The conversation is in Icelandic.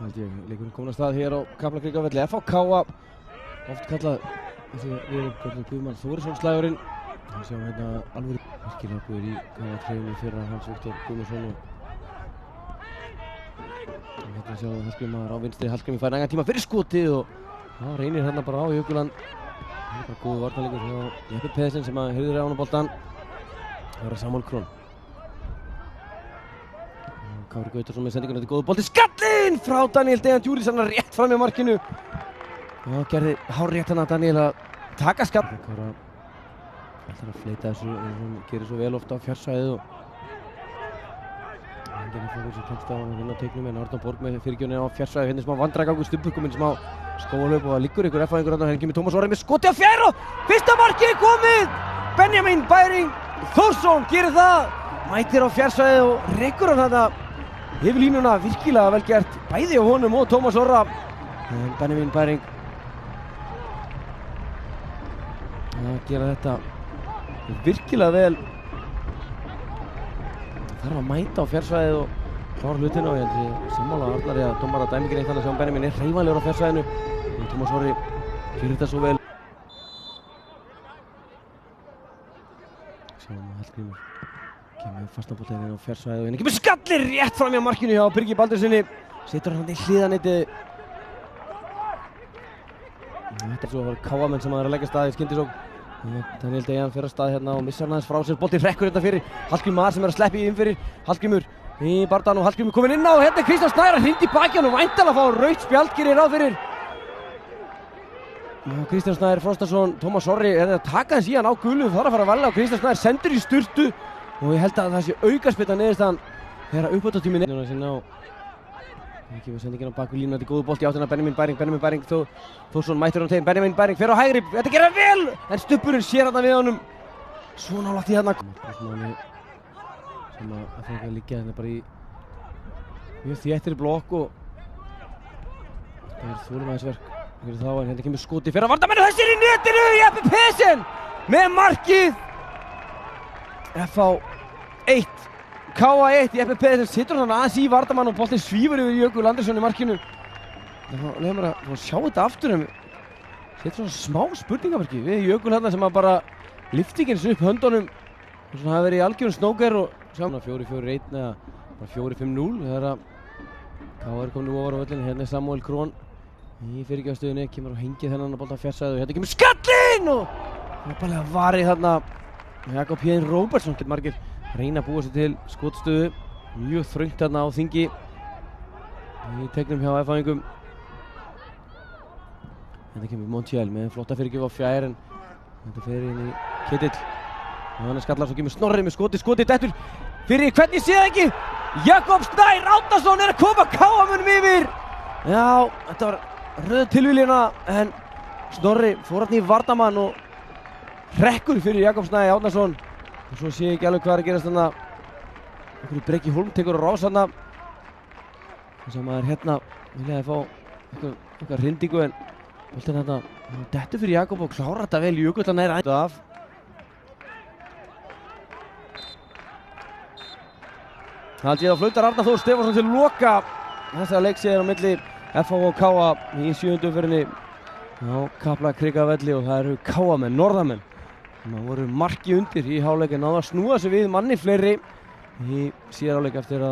Leikurinn komin að stað hér á Kaplakrikavelli. FH-K oft kallað Guðmann Þórisson slagurinn. Við sjáum hérna alveg virkilega góður í K-treyjunni fyrra Hans Viktor Guðmundsson og hérna sjáum við Hallgrímur á vinstri. Hallgrímur fær nægan tíma fyrir skotið og reynir hérna bara á Jökuland. Það bara góður varnarleikur hjá Jeppe Pedersen sem að hirðir á honum boltan. Það er Samuel Krón. Kári Gautarsson með sendinguna, þetta er góður bolti, skallinn frá Daniel Dejan Djuric, rétt fram í markinu. Og gerði hárrétt hana Daniel að taka skall. Kára ætlar að fleita þessu, hann gerir svo vel ofta á fjársvæðið og hann gerir fyrir þessu kemst á hann að vinna á teiknum en Arnór Borg með fyrirgjöfni á fjársvæðið, hérna smá vandragangur, Stubbi kominn smá skóalöp og það liggur ykkur F-fæðingur hérna, hérna kemur Tómas Orri með skoti á fjær og fyrsta markið er komið! Benjamin Bæring Þórsson gerir það, mætir á fjársvæðið og rekur hann þarna yfir línuna, virkilega vel gert, bæði á honum og Tómas Orra. En Benjamin Bæring að gera þetta virkilega vel. Þarf að mæta á fjársvæðið og klára hlutinu og ég held ég sammála Arnari að dómara dæmi ekki neitt þannig að sjá Benjamin er hreyfanlegur á fjársvæðinu. En Tómas Orri gerir þetta svo vel. Sjáum Hallgrímur kemur fastanboltinn inn á fjársvæðið og hérna kemur skallir rétt fram hjá markinu hjá Birgi Baldurssoni. Setur hann í hliðanettið. Þetta er svo að K-menn sem að er að leggja stað í skyndisókn. Daniel Dejan fer að stað hérna og missar hann aðeins frá sér. Boltinn hrekkur hérna fyrir Hallgrímur sem er að sleppa í innfyrir. Hallgrímur í bardagann og Hallgrímur kominn inn á og hérna er Kristján Snær að hrinda í baki hann og væntanlega að fá rautt spjald gerir ráð fyrir. Kristján Snær Frostason, Tómas Orri er að taka hans í hann á gulu, þarf að fara að valda og Kristján Snær sendur í sturtu og ég held að það sé aukaspyrna niðurstaðan þegar uppbótartíminn er sinna á. Það kemur sendingin á baku línu, þetta er góður bolti í áttina Benjamin Bæring Þórsson mættur á tegin, Benjamin Bæring fer á hægri, þetta gerir vel en Stubburinn sér þarna við honum svo nálægt í þarna. Markmanni sem að það er að liggja hérna bara í mjög þéttri blokk og það er þolinmæðisverk fyrir þá en hérna kemur skoti fyrir að varnarmenn og þessi er í netinu, Jeppe Pedersen með markið. FH 1 K1, Jeppe Pedersen situr hann aðeins í varnarmann og boltinn svífur yfir Jökul Andersson í markinu. Það leður mér að sjá þetta aftur en setur svona smá spurningamarki við Jökul hérna sem að bara lyfti ekki eins upp höndunum og svona hafi verið í algjörum snóker og sjá 4-4-1 eða bara 4-5-0 þegar að K er komin ofar á völlinn. Hérna er Samuel Krón í fyrirgjafarstöðunni, kemur og hengið þennan að bolta á fjársvæðið og hérna kemur skallinn og það er bara varið þarna Jakob Héðinn Róbertsson. Get margir reyna að búa sér til skotstöðu, mjög þröngt þarna á þingi í tegnum hjá F-fæðingum. Þetta kemur Montiel með flotta fyrirgjöf á fjær en þetta fer inn í Ketill og hann er skallar, svo kemur Snorri með skoti dettur fyrir, hvernig sé það ekki? Jakob Snær Árnason er að koma K-munum yfir. Já, þetta var röð tilviljana en Snorri fór hann í varnarmann og hrekkur fyrir Jakob Snær Árnason og svo sé ég ekki alveg hvað er að gerast þarna. Einhverju Breki Hólm tekur á rás þarna þess að maður hérna viljaði fá eitthvað hrindingu en boltinn þarna dettur fyrir Jakob og klárar þetta vel. Jökull nær aðeins af. Það held ég að flautar Arnar Þór Stefánsson til loka þessa leiksíðar á milli FH og K í 7. umferðinni á Kaplakrikavelli og það eru K-menn, norðamenn það voru marki undir í hálfleik en náðu að snúa sig við manni fleiri í síðari hálfleik eftir að